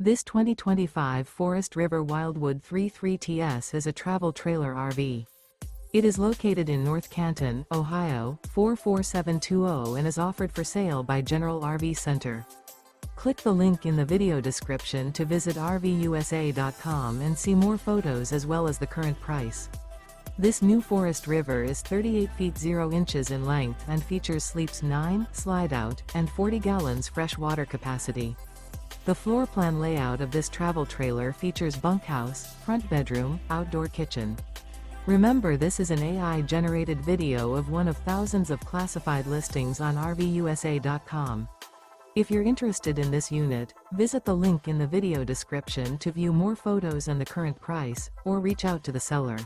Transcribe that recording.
This 2025 Forest River Wildwood 33TS is a travel trailer RV. It is located in North Canton, Ohio, 44720 and is offered for sale by General RV Center. Click the link in the video description to visit RVUSA.com and see more photos as well as the current price. This new Forest River is 38 feet 0 inches in length and features sleeps 9, Slideout, and 40 gallons fresh water capacity. The floor plan layout of this travel trailer features bunkhouse, front bedroom, outdoor kitchen. Remember, this is an AI-generated video of one of thousands of classified listings on RVUSA.com. If you're interested in this unit, visit the link in the video description to view more photos and the current price, or reach out to the seller.